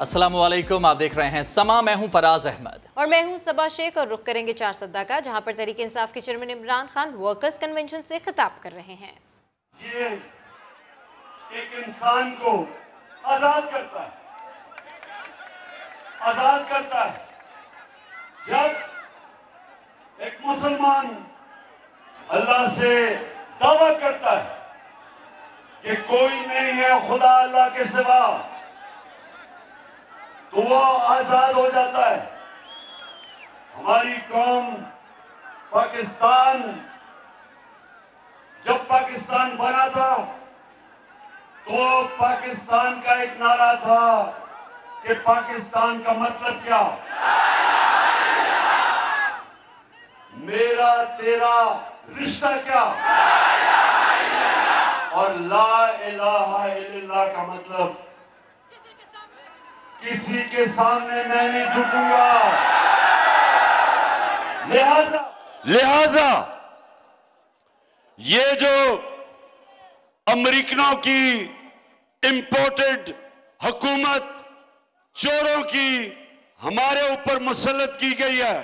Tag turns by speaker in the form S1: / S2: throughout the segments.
S1: अस्सलाम वालेकुम, आप देख रहे हैं समा। मैं हूं फराज अहमद
S2: और मैं हूं सबा शेख और रुख करेंगे चार सद्दा का, जहां पर तहरीक इंसाफ के chairman Imran Khan workers convention से खिताब कर रहे हैं।
S3: ये एक इंसान को आजाद करता है, आजाद करता है। जब एक मुसलमान अल्लाह से दावा करता है कि कोई नहीं है खुदा अल्लाह के सिवा, तो वो आजाद हो जाता है। हमारी कौम पाकिस्तान, जब पाकिस्तान बना था तो पाकिस्तान का एक नारा था कि पाकिस्तान का मतलब क्या, मेरा तेरा रिश्ता क्या, और ला इलाहा इल्लल्लाह का मतलब किसी के सामने मैं नहीं झुकूंगा। लिहाजा ये जो अमेरिकनों की इंपोर्टेड हुकूमत चोरों की हमारे ऊपर मुसल्लत की गई है,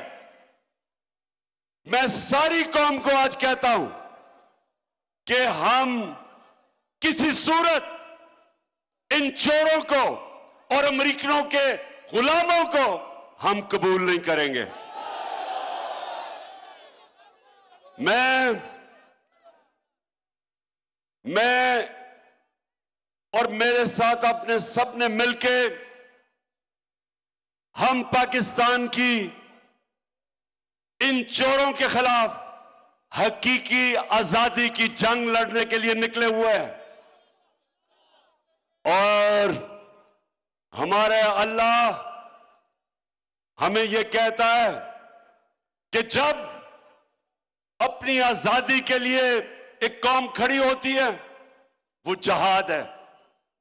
S3: मैं सारी कौम को आज कहता हूं कि हम किसी सूरत इन चोरों को और अमेरिकनों के गुलामों को हम कबूल नहीं करेंगे। मैं और मेरे साथ अपने सबने मिलके हम पाकिस्तान की इन चोरों के खिलाफ हकीकी आजादी की जंग लड़ने के लिए निकले हुए हैं। और हमारे अल्लाह हमें यह कहता है कि जब अपनी आजादी के लिए एक कौम खड़ी होती है, वो जहाद है,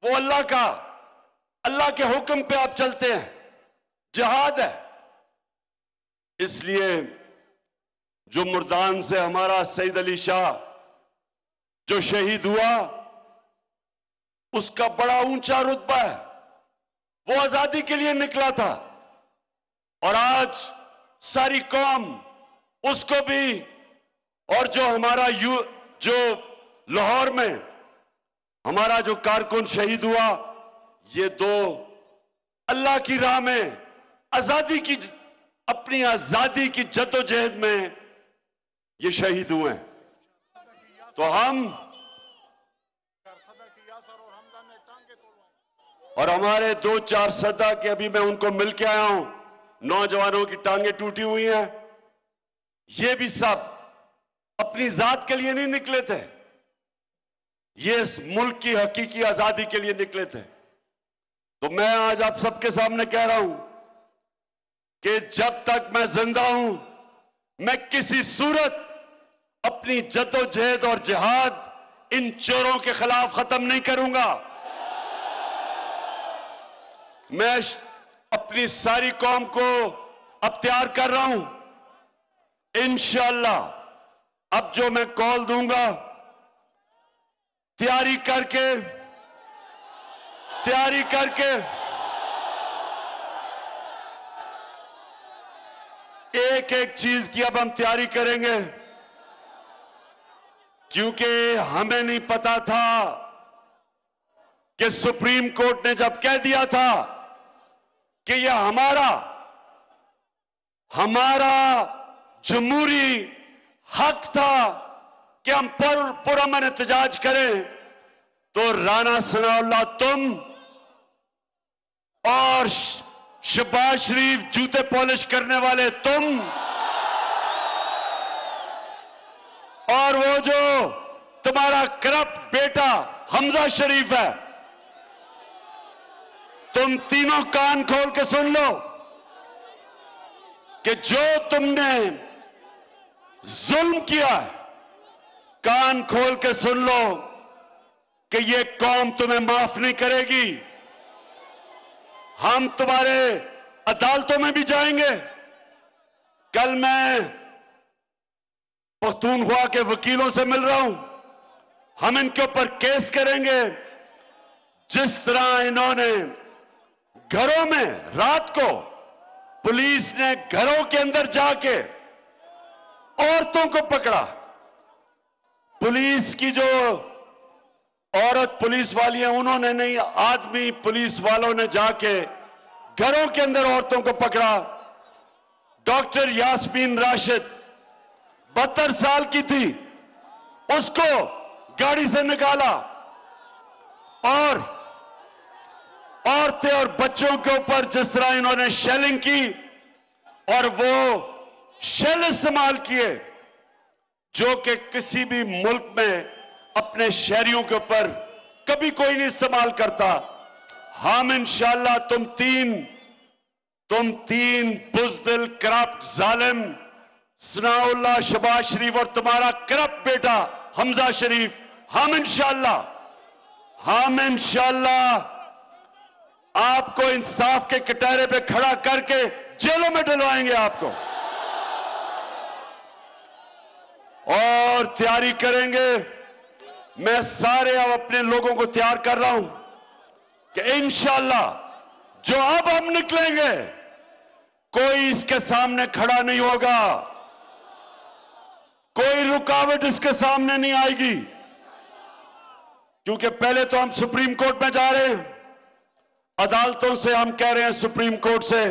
S3: वो अल्लाह के हुक्म पे आप चलते हैं, जहाद है। इसलिए जो मुर्दान से हमारा सईद अली शाह जो शहीद हुआ, उसका बड़ा ऊंचा रुतबा है, वो आजादी के लिए निकला था। और आज सारी कौम उसको भी, और जो हमारा जो लाहौर में हमारा जो कारकुन शहीद हुआ, ये दो अल्लाह की राह में आजादी की, अपनी आजादी की जद्दोजहद में ये शहीद हुए हैं। तो हम और हमारे 2-4 सदा के, अभी मैं उनको मिल के आया हूं, नौजवानों की टांगे टूटी हुई हैं। ये भी सब अपनी जात के लिए नहीं निकले थे, ये इस मुल्क की हकीकी आजादी के लिए निकले थे। तो मैं आज आप सबके सामने कह रहा हूं कि जब तक मैं जिंदा हूं, मैं किसी सूरत अपनी जद्दोजहद और जिहाद इन चोरों के खिलाफ खत्म नहीं करूंगा। मैं अपनी सारी कौम को अब तैयार कर रहा हूं। इंशाअल्लाह अब जो मैं कॉल दूंगा, तैयारी करके एक एक चीज की अब हम तैयारी करेंगे, क्योंकि हमें नहीं पता था कि सुप्रीम कोर्ट ने जब कह दिया था कि यह हमारा जमहूरी हक था कि हम पुरअमन एहतजाज करें, तो राना सनाउल्लाह तुम और शहबाज शरीफ जूते पॉलिश करने वाले तुम, और वो जो तुम्हारा करप्ट बेटा हमजा शरीफ है, तुम तीनों कान खोल के सुन लो कि जो तुमने जुल्म किया है, कान खोल के सुन लो कि ये कौम तुम्हें माफ नहीं करेगी। हम तुम्हारे अदालतों में भी जाएंगे। कल मैं पख्तूनख्वा के वकीलों से मिल रहा हूं, हम इनके ऊपर केस करेंगे। जिस तरह इन्होंने घरों में रात को पुलिस ने घरों के अंदर जाके औरतों को पकड़ा। पुलिस की जो औरत पुलिस वाली है उन्होंने नहीं, आदमी पुलिस वालों ने जाके घरों के अंदर औरतों को पकड़ा। डॉक्टर यास्मीन राशिद 72 साल की थी, उसको गाड़ी से निकाला और औरतें और बच्चों के ऊपर जिस तरह इन्होंने शेलिंग की और वो शेल इस्तेमाल किए जो कि किसी भी मुल्क में अपने शहरियों के ऊपर कभी कोई नहीं इस्तेमाल करता। हम इंशाअल्लाह तुम तीन बुज़दिल करप्ट जालिम सनाउल्लाह शहबाज शरीफ और तुम्हारा करप्ट बेटा हमजा शरीफ, हम इंशाअल्लाह आपको इंसाफ के कटहरे पे खड़ा करके जेलों में डलवाएंगे आपको और तैयारी करेंगे। मैं सारे अब अपने लोगों को तैयार कर रहा हूं कि इंशाअल्लाह जो अब हम निकलेंगे कोई इसके सामने खड़ा नहीं होगा, कोई रुकावट इसके सामने नहीं आएगी, क्योंकि पहले तो हम सुप्रीम कोर्ट में जा रहे हैं, अदालतों से हम कह रहे हैं सुप्रीम कोर्ट से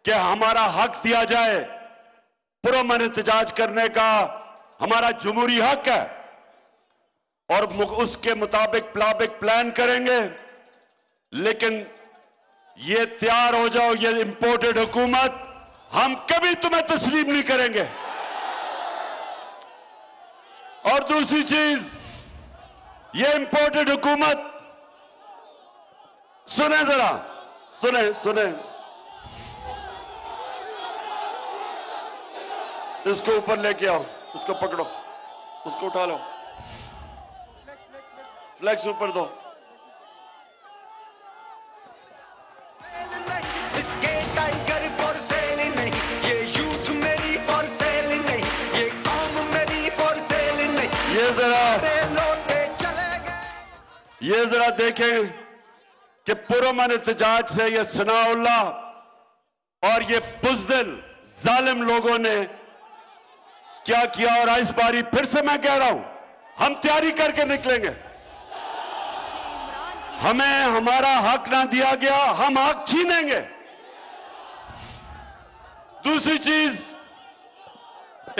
S3: कि हमारा हक दिया जाए, पुरअमन एहतजाज करने का हमारा जमहूरी हक है और उसके मुताबिक प्लान करेंगे। लेकिन ये तैयार हो जाओ, ये इंपोर्टेड हुकूमत हम कभी तुम्हें तस्लीम नहीं करेंगे। और दूसरी चीज, ये इंपोर्टेड हुकूमत, सुने जरा, सुने इसको ऊपर लेके आओ, उसको पकड़ो, उसको उठा लो, फ्लैक्स ऊपर दो। ये जरा देखें कि पुरअमन एहतजाज से ये सनाउल्लाह और ये बुज़दिल जालिम लोगों ने क्या किया। और इस बारी फिर से मैं कह रहा हूं, हम तैयारी करके निकलेंगे। हमें हमारा हक ना दिया गया, हम हक छीनेंगे। दूसरी चीज,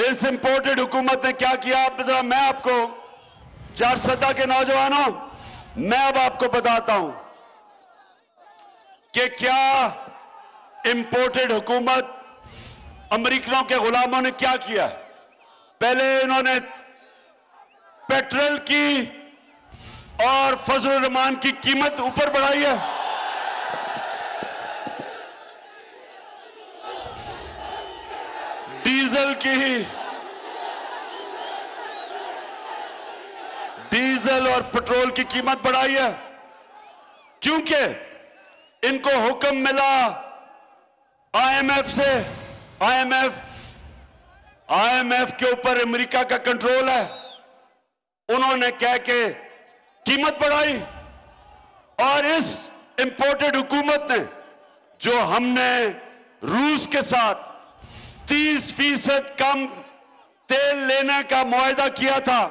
S3: इस इंपोर्टेड हुकूमत ने क्या किया, मैं आपको चारसदा के नौजवानों, मैं अब आपको बताता हूं कि क्या इंपोर्टेड हुकूमत अमेरिकनों के गुलामों ने क्या किया। पहले इन्होंने पेट्रोल की और फजल रहमान की कीमत ऊपर बढ़ाई है। डीजल और पेट्रोल की कीमत बढ़ाई है, क्योंकि इनको हुक्म मिला आईएमएफ से। आईएमएफ के ऊपर अमेरिका का कंट्रोल है, उन्होंने कह के कीमत बढ़ाई। और इस इंपोर्टेड हुकूमत ने, जो हमने रूस के साथ 30% कम तेल लेने का मुआहदा किया था,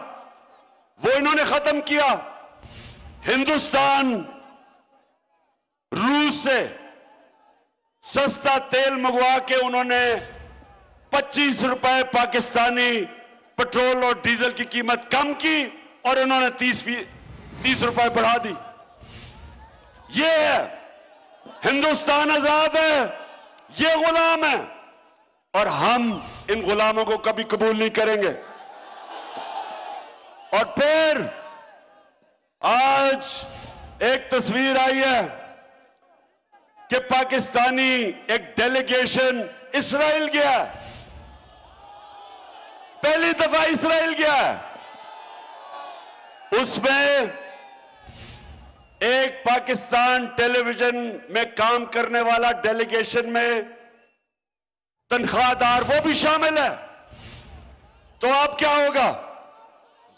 S3: वो इन्होंने खत्म किया। हिंदुस्तान रूस से सस्ता तेल मंगवा के उन्होंने 25 रुपए पाकिस्तानी पेट्रोल और डीजल की कीमत कम की और इन्होंने 30 रुपए बढ़ा दी। ये है हिंदुस्तान आजाद है, ये गुलाम है और हम इन गुलामों को कभी कबूल नहीं करेंगे। और फिर आज एक तस्वीर आई है कि पाकिस्तानी एक डेलीगेशन इस्राइल गया है, पहली दफा इस्राइल गया है। उसमें एक पाकिस्तान टेलीविजन में काम करने वाला डेलीगेशन में तनख्वाहदार वो भी शामिल है। तो अब क्या होगा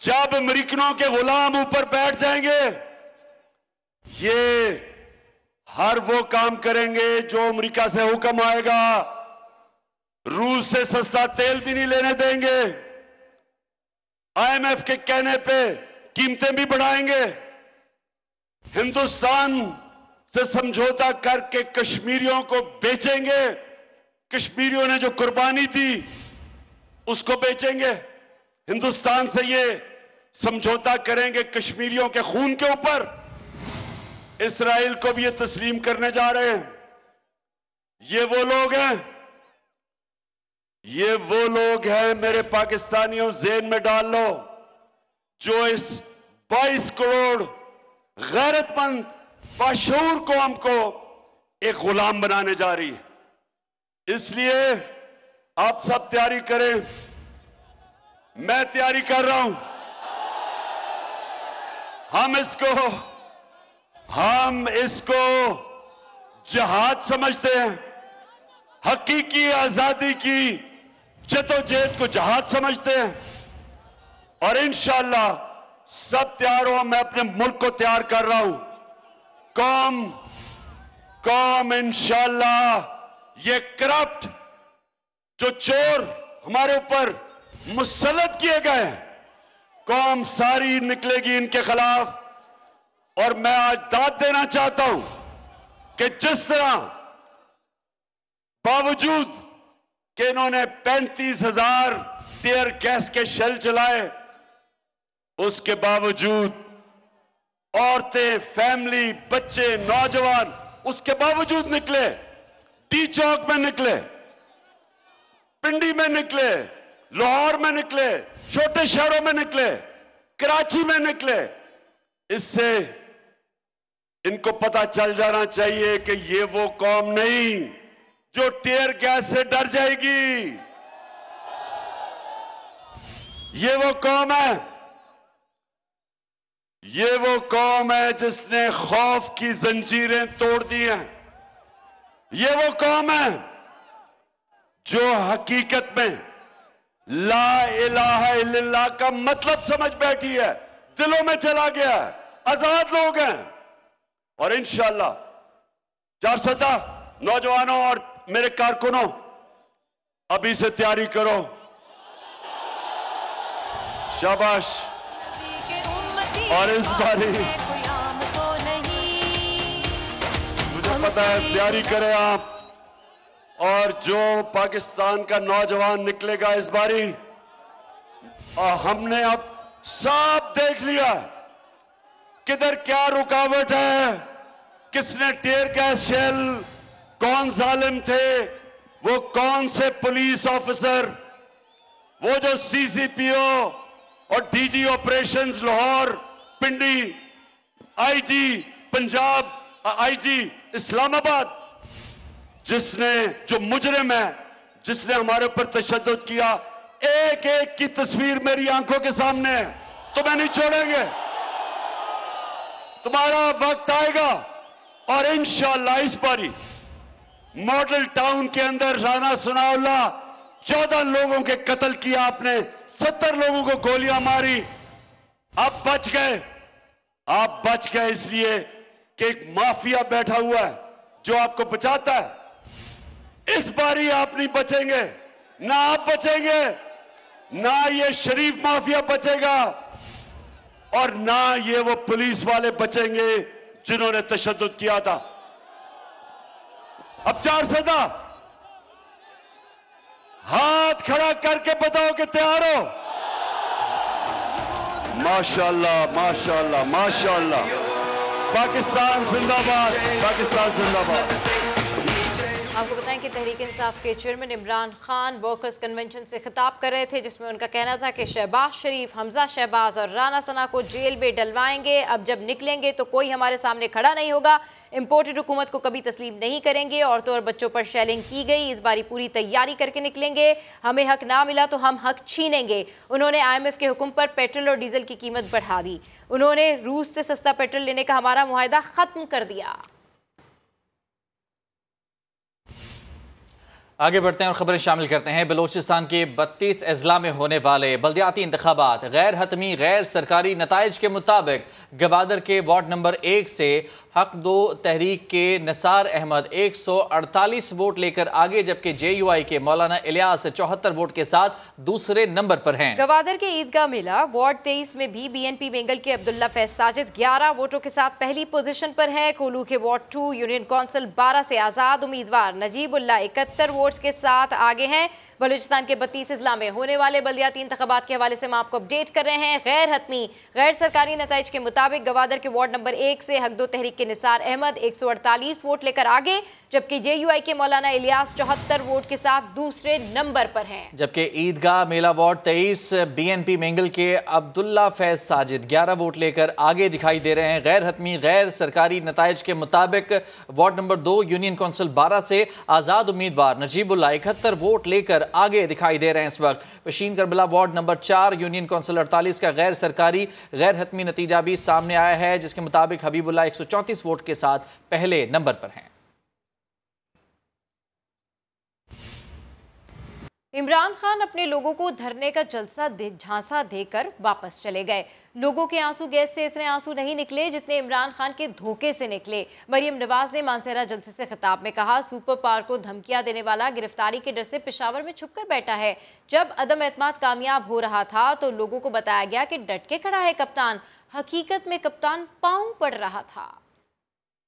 S3: जब अमेरिकनों के गुलाम ऊपर बैठ जाएंगे? ये हर वो काम करेंगे जो अमेरिका से हुक्म आएगा। रूस से सस्ता तेल भी नहीं लेने देंगे। आईएमएफ के कहने पे कीमतें भी बढ़ाएंगे। हिंदुस्तान से समझौता करके कश्मीरियों को बेचेंगे। कश्मीरियों ने जो कुर्बानी दी उसको बेचेंगे। हिंदुस्तान से ये समझौता करेंगे कश्मीरियों के खून के ऊपर। इस्राइल को भी ये तस्लीम करने जा रहे हैं। ये वो लोग हैं, ये वो लोग हैं, मेरे पाकिस्तानियों ज़हन में डाल लो, जो इस 22 करोड़ गैरतमंद बाशऊर कौम को एक गुलाम बनाने जा रही है। इसलिए आप सब तैयारी करें, मैं तैयारी कर रहा हूं। हम इसको जिहाद समझते हैं। हकीकी आजादी की जदोजहद को जिहाद समझते हैं। और इंशाअल्लाह सब तैयार हो, मैं अपने मुल्क को तैयार कर रहा हूं। कौम इंशाअल्लाह ये करप्ट जो चोर हमारे ऊपर मुसल्लत किए गए हैं, कौम सारी निकलेगी इनके खिलाफ। और मैं आज दाद देना चाहता हूं कि जिस तरह बावजूद कि इन्होंने 35,000 टीयर गैस के शेल चलाए, उसके बावजूद औरतें, फैमिली, बच्चे, नौजवान उसके बावजूद निकले। टी चौक में निकले, पिंडी में निकले, लाहौर में निकले, छोटे शहरों में निकले, कराची में निकले। इससे इनको पता चल जाना चाहिए कि ये वो कौम नहीं जो टीयर गैस से डर जाएगी। ये वो कौम है, ये वो कौम है जिसने खौफ की जंजीरें तोड़ दी हैं। ये वो कौम है जो हकीकत में ला इलाहा इल्लल्लाह का मतलब समझ बैठी है, दिलों में चला गया है, आजाद लोग हैं। और इंशाअल्लाह 4 नौजवानों और मेरे कारकुनों, अभी से तैयारी करो। शाबाश। और इस बारी मुझे पता है, तैयारी करें आप। और जो पाकिस्तान का नौजवान निकलेगा इस बारी, हमने अब सब देख लिया किधर क्या रुकावट है, किसने टीयर गैस शेल, कौन जालिम थे, वो कौन से पुलिस ऑफिसर, वो जो सीसीपीओ और डीजी ऑपरेशंस लाहौर, पिंडी, आईजी पंजाब, आईजी इस्लामाबाद, जिसने, जो मुजरिम है, जिसने हमारे ऊपर तशद्दुद किया, एक एक की तस्वीर मेरी आंखों के सामने है। तुम्हें नहीं छोड़ेंगे, तुम्हारा वक्त आएगा। और इंशाअल्लाह इस बारी मॉडल टाउन के अंदर राना सनाउल्लाह 14 लोगों के कत्ल किया आपने, 70 लोगों को गोलियां मारी। आप बच गए, आप बच गए इसलिए कि एक माफिया बैठा हुआ है जो आपको बचाता है। इस बारी आप नहीं बचेंगे, ना आप बचेंगे, ना ये शरीफ माफिया बचेगा, और ना ये वो पुलिस वाले बचेंगे जिन्होंने तशद्दुद किया था। अब 4 सदा हाथ खड़ा करके बताओ कि तैयार हो। माशाअल्लाह, माशाअल्लाह, माशाअल्लाह। पाकिस्तान जिंदाबाद, पाकिस्तान जिंदाबाद।
S2: आपको बताएं कि तहरीक इंसाफ के chairman Imran Khan workers convention से खिताब कर रहे थे, जिसमें उनका कहना था कि शहबाज शरीफ, हमजा शहबाज और राना सना को जेल में डलवाएंगे। अब जब निकलेंगे तो कोई हमारे सामने खड़ा नहीं होगा। इम्पोर्टेड हुकूमत को कभी तस्लीम नहीं करेंगे। औरतों और बच्चों पर शेलिंग की गई, इस बारी पूरी तैयारी करके निकलेंगे। हमें हक ना मिला तो हम हक छीनेंगे। उन्होंने IMF के हुक्म पर पेट्रोल और डीजल की कीमत बढ़ा दी। उन्होंने रूस से सस्ता पेट्रोल लेने का हमारा मुआहदा खत्म कर दिया।
S1: आगे बढ़ते हैं और खबरें शामिल करते हैं। बलूचिस्तान के 32 अजला में होने वाले बल्दियाती इंतखाबात गैर हतमी गैर सरकारी नताइज के मुताबिक गवादर के वार्ड नंबर 1 से हक दो तहरीक के निसार अहमद 148 वोट लेकर आगे, जबकि JUI के मौलाना इलियास 74 वोट के साथ दूसरे नंबर पर हैं।
S2: गवादर के ईदगाह मेला वार्ड 23 में भी BNP बेंगल के अब्दुल्ला फैज साजिद 11 वोटों के साथ पहली पोजीशन पर है। कोलू के वार्ड 2 यूनियन कौंसिल 12 से आजाद उम्मीदवार नजीबुल्ला 71 वोट्स के साथ आगे हैं। बलूचिस्तान के 32 अजला में होने वाले बल्दियाती इंतखाबात के हवाले से हम आपको अपडेट कर रहे हैं। गैर हतमी गैर सरकारी नताइज के मुताबिक गवादर के वार्ड नंबर 1 से हक दो तहरीक के निसार अहमद 148 वोट लेकर आगे, जबकि JUI के मौलाना इलियास 74 वोट के साथ दूसरे नंबर पर हैं।
S1: जबकि ईदगाह मेला वार्ड 23 BNP बेंगल के अब्दुल्ला फैज साजिद 11 वोट लेकर आगे दिखाई दे रहे हैं। गैर हतमी गैर सरकारी नताइज के मुताबिक वार्ड नंबर 2 यूनियन कौंसिल 12 से आजाद उम्मीदवार नजीबुल्ला 71 वोट लेकर आगे दिखाई दे रहे हैं। इस वक्त Pishin Karbala ward number 4 union council 48 का गैर सरकारी गैर हतमी नतीजा भी सामने आया है, जिसके मुताबिक हबीबुल्ला 134 वोट के साथ पहले नंबर पर हैं।
S2: इमरान खान अपने लोगों को धरने का झांसा देकर वापस चले गए। लोगों के आंसू गैस से इतने आंसू नहीं निकले जितने इमरान खान के धोखे से निकले। मरियम नवाज ने मानसेरा जलसे से खिताब में कहा, सुपर पावर को धमकियां देने वाला गिरफ्तारी के डर से पेशावर में छुपकर बैठा है। जब अदम एतमाद कामयाब हो रहा था तो लोगों को बताया गया कि डट के खड़ा है कप्तान। हकीकत में कप्तान पांव पड़ रहा था।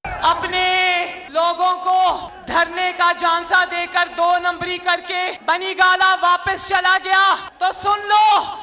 S4: अपने लोगों को धरने का झांसा देकर 2 नंबरी करके बनीगाला वापस चला गया। तो सुन लो,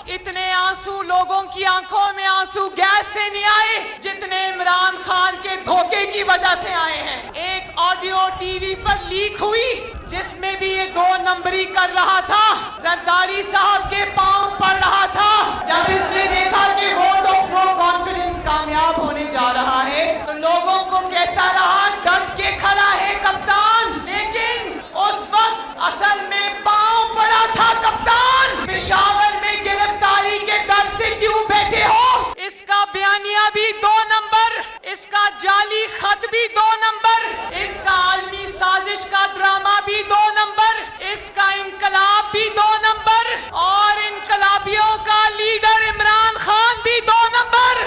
S4: इतने आंसू लोगों की आंखों में आंसू गैस से नहीं आए जितने इमरान खान के धोखे की वजह से आए हैं। एक ऑडियो टीवी पर लीक हुई जिसमें भी ये 2 नंबरी कर रहा था। जरदारी साहब के पांव पड़ रहा था। जब इसने देखा कि वोट ऑफ नो कॉन्फिडेंस कामयाब होने जा रहा है तो लोगों को कहता रहा डट के खड़ा है कप्तान, लेकिन उस वक्त असल में पांव पड़ा था कप्तान। पेशावर में गिरफ्तारी के डर से क्यों बैठे हो? इसका बयानिया भी 2 नंबर, इसका जाली खत भी 2 नंबर, इसका आलमी साजिश का ड्रामा भी 2 नंबर, इसका इनकलाब भी 2 नंबर और इनकलाबियों का लीडर इमरान खान भी 2 नंबर।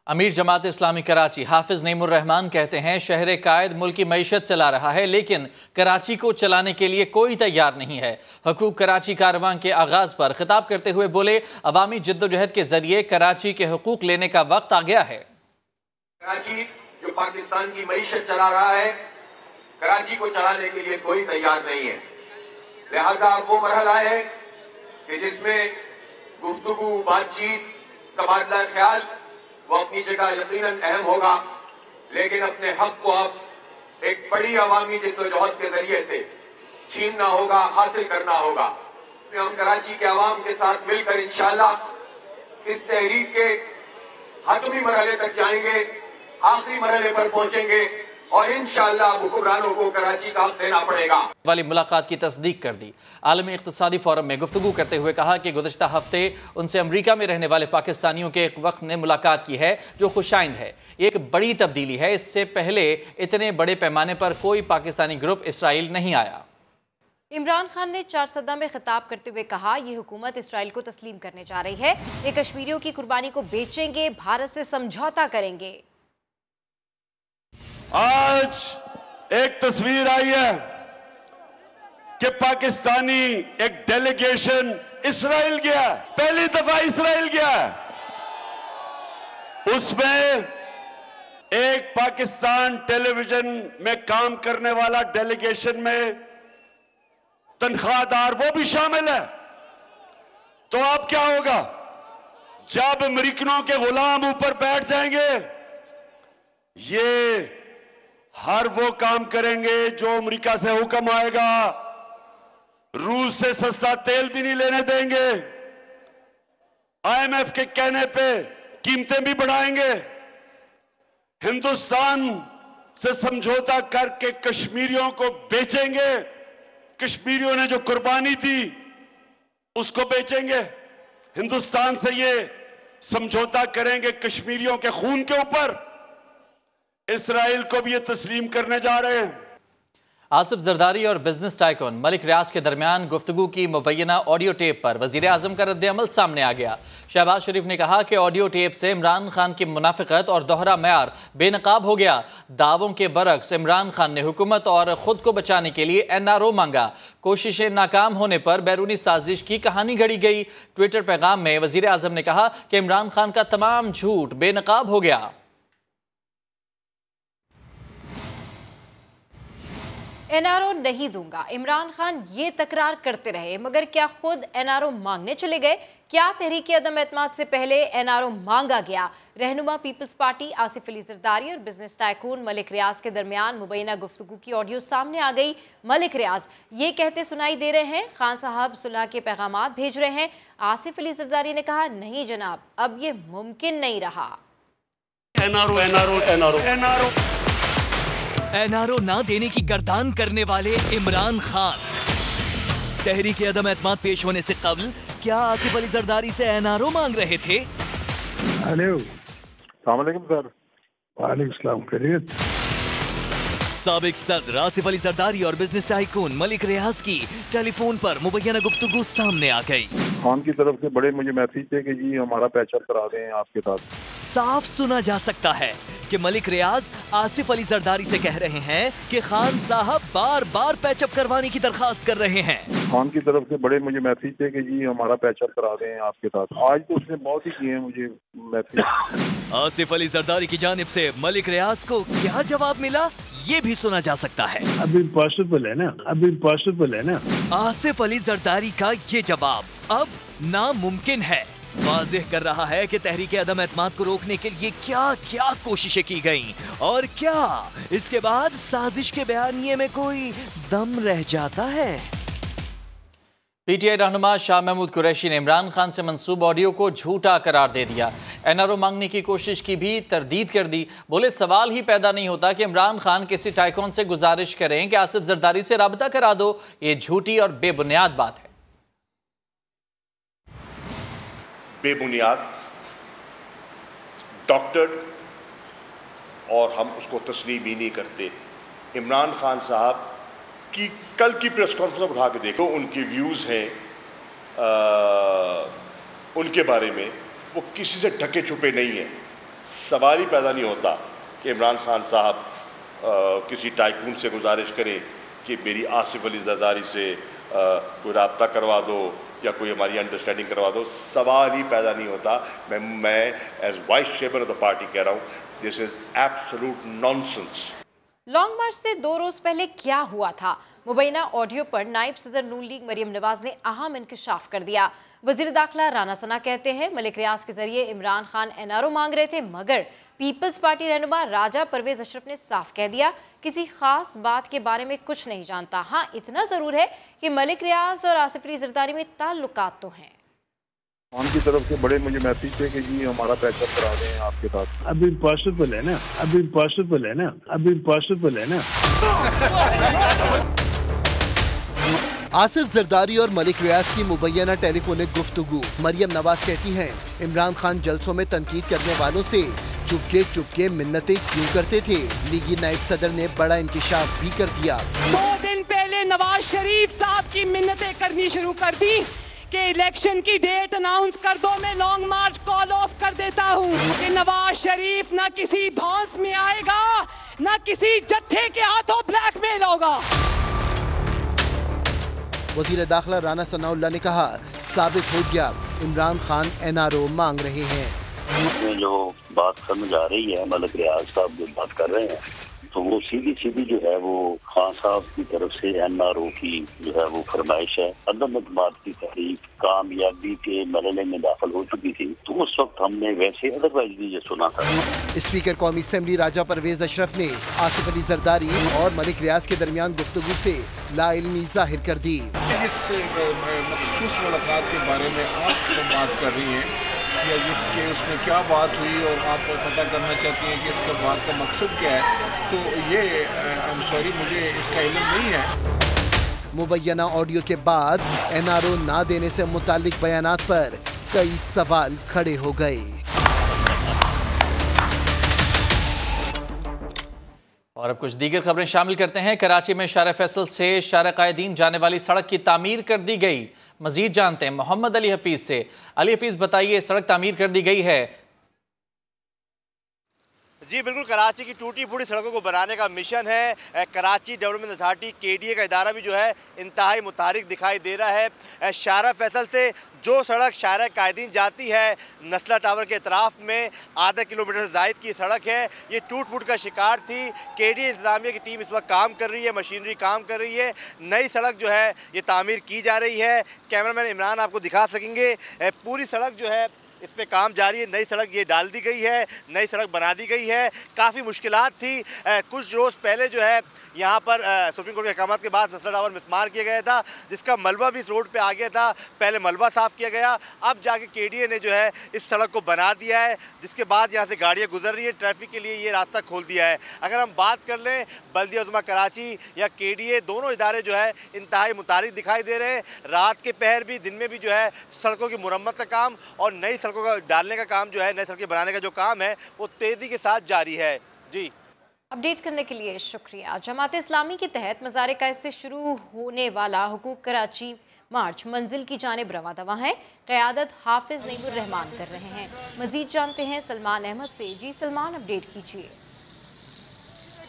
S1: अमीर जमात इस्लामी कराची हाफिज नईमुर रहमान कहते हैं, शहर कायद मुल्क की मईशत चला रहा है लेकिन कराची को चलाने के लिए कोई तैयार नहीं है। हुकूक कराची कारवां के आगाज पर खिताब करते हुए बोले, अवामी जिद्दोजहद के जरिए कराची के हुकूक लेने का वक्त आ गया है।
S5: कराची जो पाकिस्तान की मईशत चला रहा है, कराची को चलाने के लिए कोई तैयार नहीं है। लिहाजा अब वो मरहला है कि जिसमें गुफ्तगू, बातचीत, तबादला ख्याल वो अपनी जगह यकीनन अहम होगा, लेकिन अपने हक को अब एक बड़ी अवामी जिद्दोजहद के जरिए से छीनना होगा, हासिल करना होगा। हम कराची के अवाम के साथ मिलकर इंशाअल्लाह इस तहरीक के हतमी मरहले तक जाएंगे, आखिरी मरहले पर पहुंचेंगे और इंशाअल्लाह हुक्मरानों को कराची का हक देना पड़ेगा।
S1: वाली मुलाकात की तस्दीक कर दी। आलमी इक़्तिसादी फोरम में गुफ्तगू करते हुए कहा कि गुज़श्ता हफ्ते उनसे अमरीका में रहने वाले पाकिस्तानियों के एक वक्त ने मुलाकात की है जो खुशाइंद है। एक बड़ी तब्दीली है। इससे पहले इतने बड़े पैमाने पर कोई पाकिस्तानी ग्रुप इसराइल नहीं आया।
S2: इमरान खान ने 4 सदा में खिताब करते हुए कहा, यह हुकूमत इसराइल को तस्लीम करने जा रही है। ये कश्मीरियों की कुर्बानी को बेचेंगे, भारत से समझौता करेंगे।
S3: आज एक तस्वीर आई है कि पाकिस्तानी एक डेलीगेशन इसराइल गया, पहली दफा इसराइल गया। उसमें एक पाकिस्तान टेलीविजन में काम करने वाला डेलीगेशन में तनख्वाहदार वो भी शामिल है। तो अब क्या होगा जब अमेरिकनों के गुलाम ऊपर बैठ जाएंगे? ये हर वो काम करेंगे जो अमेरिका से हुक्म आएगा। रूस से सस्ता तेल भी नहीं लेने देंगे। IMF के कहने पे कीमतें भी बढ़ाएंगे। हिंदुस्तान से समझौता करके कश्मीरियों को बेचेंगे। कश्मीरियों ने जो कुर्बानी दी उसको बेचेंगे। हिंदुस्तान से ये समझौता करेंगे कश्मीरियों के खून के ऊपर। इसराइल को भी ये तस्लीम करने जा रहे हैं।
S1: आसिफ जरदारी और बिजनेस टाइकून मलिक रियाज के दरमियान गुफ्तगू की मुबैना ऑडियो टेप पर वजीर आजम का रद्द-ए-अमल सामने आ गया। शहबाज शरीफ ने कहा कि ऑडियो टेप से इमरान खान की मुनाफिकत और दोहरा मयार बेनकाब हो गया। दावों के बरक्स इमरान खान ने हुकूमत और खुद को बचाने के लिए NRO मांगा। कोशिशें नाकाम होने पर बैरूनी साजिश की कहानी घड़ी गई। ट्विटर पैगाम में वजीर आजम ने कहा कि इमरान खान का तमाम झूठ बेनकाब हो गया।
S2: NRO नहीं दूंगा, इमरान खान ये तकरार करते रहे, मगर क्या खुद NRO मांगने चले गए? क्या तहरीक अदम एतमाद से पहले NRO मांगा गया? रहनुमा पीपल्स पार्टी आसिफ अली जरदारी और बिजनेस टाइकून मलिक रियाज के दरमियान मुबैना गुफ्तगू की ऑडियो सामने आ गई। मलिक रियाज ये कहते सुनाई दे रहे हैं, खान साहब सुलह के पैगामात भेज रहे हैं। आसिफ अली जरदारी ने कहा, नहीं जनाब, अब ये मुमकिन नहीं रहा।
S6: NRO ना देने की गर्दान करने वाले इमरान खान। तहरीक अदम एतमाद पेश होने से कबल क्या आसिफ अली जरदारी से NRO मांग रहे थे?
S7: हेलो, अस्सलाम वालेकुम सर। वालेकुम सलाम, खैरियत?
S6: साबिक सदर आसिफ अली जरदारी और बिजनेस टाइकून मलिक रियाज की टेलीफोन पर मुबैना गुफ्तगू सामने आ गई।
S7: खान की तरफ से बड़े मुझे मैसेज थे कि जी हमारा पैचअप करा दें आपके साथ।
S6: साफ सुना जा सकता है कि मलिक रियाज आसिफ अली जरदारी से कह रहे हैं कि खान साहब बार बार पैचअप करवाने की दरखास्त कर रहे हैं।
S7: खान की तरफ से बड़े मुझे मैसेज थे कि जी हमारा पैचअप करा दें आपके साथ। आज तो उसने बहुत ही किए हैं मुझे मैसेज।
S6: आसिफ अली जरदारी की जानिब से मलिक रियाज को क्या जवाब मिला, ये भी सुना जा सकता है।
S7: अब इम्पॉसिबल है ना, अब इम्पॉसिबल है ना।
S6: आसिफ अली जरदारी का ये जवाब अब नामुमकिन है। वाज़ेह कर रहा है कि तहरीक अदम एतमाद को रोकने के लिए क्या क्या कोशिशें की गईं और क्या इसके बाद साजिश के बयानिए में कोई दम रह जाता है।
S1: PTI रहनुमा शाह महमूद कुरैशी ने इमरान खान से मंसूब ऑडियो को झूठा करार दे दिया। NRO मांगने की कोशिश की भी तरदीद कर दी। बोले, सवाल ही पैदा नहीं होता कि इमरान खान किसी टाइकून से गुजारिश करें कि आसिफ जरदारी से राबता करा दो। ये झूठी और बेबुनियाद बात है।
S8: बेबुनियाद, डॉक्टर्ड, और हम उसको तस्लीम ही नहीं करते। इमरान खान साहब की कल की प्रेस कॉन्फ्रेंस उठा के देखो, उनके व्यूज़ हैं उनके बारे में, वो किसी से ढके छुपे नहीं है। सवाल ही पैदा नहीं होता कि इमरान खान साहब किसी टाइकून से गुजारिश करें कि मेरी आसिफ अली जरदारी से कोई राब्ता करवा दो या कोई हमारी अंडरस्टैंडिंग करवा दो। सवाल ही पैदा नहीं होता। मैं as vice chairman of the party कह रहा हूँ, this is absolute nonsense.
S2: Long march से 2 रोज पहले क्या हुआ था? मुबैना ऑडियो पर नायब सदर नून लीग मरियम नवाज ने अहम इंकशाफ कर दिया। वजीर दाखिला राना सना कहते हैं, मलिक रियाज के जरिए इमरान खान NRO मांग रहे थे, मगर पीपल्स पार्टी रहनुमा राजा परवेज अशरफ ने साफ कह दिया किसी खास बात के बारे में कुछ नहीं जानता। हाँ, इतना जरूर है कि मलिक रियाज और आसिफ अली जरदारी में ताल्लुकात तो हैं।
S7: खान की तरफ से बड़े मुझे मैसेज थे कि जी हमारा पैचअप करा दें आपके साथ। अब इम्पॉसिबल है ना, अब इम्पॉसिबल है ना, अब इम्पॉसिबल है ना।
S9: आसिफ जरदारी और मलिक रियाज की मुबैना टेलीफोनिक गुफ्तगू। मरियम नवाज कहती हैं, इमरान खान जलसों में तनकीद करने वालों से चुपके मिन्नतें क्यों करते थे? लीगी नायब सदर ने बड़ा इंकिशाफ भी कर दिया।
S4: 2 दिन पहले नवाज शरीफ साहब की मिन्नतें करनी शुरू कर दी कि इलेक्शन की डेट अनाउंस कर दो, मैं लॉन्ग मार्च कॉल ऑफ कर देता हूँ कि नवाज शरीफ ना किसी धौंस में आएगा, ना किसी जत्थे के हाथों ब्लैकमेल होगा।
S9: वजीर दाखिला राना सनाउल्लाह ने कहा, साबित हो गया इमरान खान NRO मांग रहे हैं।
S10: इसमें जो बात समझ आ रही है, मलिक रियाज साहब जो बात कर रहे हैं, तो वो सीधी जो है वो खान साहब की तरफ से NRO की जो है वो फरमाइश है। अदम एतमाद की तहरीक कामयाबी के मरहले में दाखिल हो चुकी थी, तो उस वक्त हमने वैसे अदरवाइज भी ये सुना था।
S9: स्पीकर कौमी असेंबली राजा परवेज अशरफ ने आसिफ अली जरदारी और मलिक रियाज के दरमियान गुफ्तगू से लाइल्मी जाहिर कर दी।
S11: इस मखसूस मुलाकात के बारे में आप जो बात कर रही हैं या जिसके उसमें क्या बात हुई और आप पता करना चाहती हैं कि इसका बात का मकसद क्या है, तो ये आई एम सॉरी, मुझे इसका इल्म नहीं है।
S9: मुबैना ऑडियो के बाद NRO ना देने से मुतालिक बयानात पर कई सवाल खड़े हो गए।
S1: और अब कुछ दीगर खबरें शामिल करते हैं। कराची में शार फैसल से शार कायदीन जाने वाली सड़क की तामीर कर दी गई। मजीद जानते हैं मोहम्मद अली हफीज से। अली हफीज बताइए, सड़क तामीर कर दी गई है?
S12: जी बिल्कुल, कराची की टूटी फूटी सड़कों को बनाने का मिशन है। कराची डेवलपमेंट अथॉरिटी KDA का इदारा भी जो है इंतहाई मुतारिक दिखाई दे रहा है। शारा फैसल से जो सड़क शारा कायदीन जाती है नस्ला टावर के अतराफ में आधा किलोमीटर से ज़ायद की सड़क है, ये टूट फूट का शिकार थी। KDA इंतजामिया की टीम इस वक्त काम कर रही है, मशीनरी काम कर रही है। नई सड़क जो है ये तामीर की जा रही है। कैमरामैन इमरान आपको दिखा सकेंगे, पूरी सड़क जो है इस पे काम जारी है। नई सड़क ये डाल दी गई है, नई सड़क बना दी गई है। काफ़ी मुश्किलात थी। कुछ रोज़ पहले जो है यहाँ पर सुप्रीम कोर्ट के अहकामात के बाद नस्ला टावर मिसमार किया गया था, जिसका मलबा भी इस रोड पे आ गया था। पहले मलबा साफ़ किया गया, अब जाके KDA ने जो है इस सड़क को बना दिया है, जिसके बाद यहाँ से गाड़ियाँ गुजर रही हैं। ट्रैफिक के लिए ये रास्ता खोल दिया है। अगर हम बात कर लें बल्दिया उज़्मा कराची या KDA, दोनों इदारे जो है इंतहाई मुतारिक दिखाई दे रहे हैं। रात के पहर भी दिन में भी जो है सड़कों की मुरम्मत का काम और नई सड़कों का डालने का काम जो है, नई सड़कें बनाने का जो काम है वो तेज़ी के साथ जारी है। जी,
S2: अपडेट करने के लिए शुक्रिया। जमात इस्लामी के तहत मज़ार कायद से शुरू होने वाला हुकूक कराची मार्च मंजिल की जानिब रवा दवा है। क़यादत हाफिज नईमुर रहमान कर रहे हैं। मजीद जानते हैं सलमान अहमद से। जी सलमान, अपडेट कीजिए।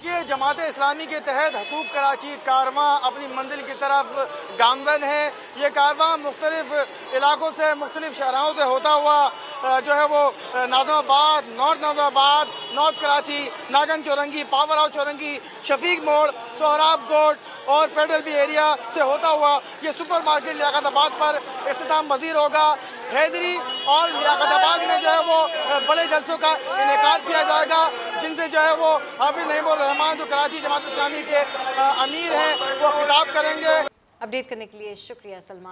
S13: ये जमात इस्लामी के तहत हुकूक कराची कारवां अपनी मंजिल की तरफ गामजन है। ये कारवां मुख्तलिफ इलाकों से, मुख्तलिफ शहरों से होता हुआ जो है वो Nazimabad, north Nazimabad, north Karachi, Nagan Chowrangi, power house Chowrangi, Shafiq Mor, Sohrab Kot और फेडरल बी एरिया से होता हुआ ये सुपर मार्केट लियाकताबाद पर इख्तिताम पज़ीर होगा। हैदरी और लियाकताबाद में जो है वो बड़े जलसों का इनेकाद किया जाएगा, जिनसे जो है वो हाफिज नईमुर रहमान जो कराची जमात इस्लामी के अमीर हैं वो खिताब करेंगे।
S2: अपडेट करने के लिए शुक्रिया सलमान।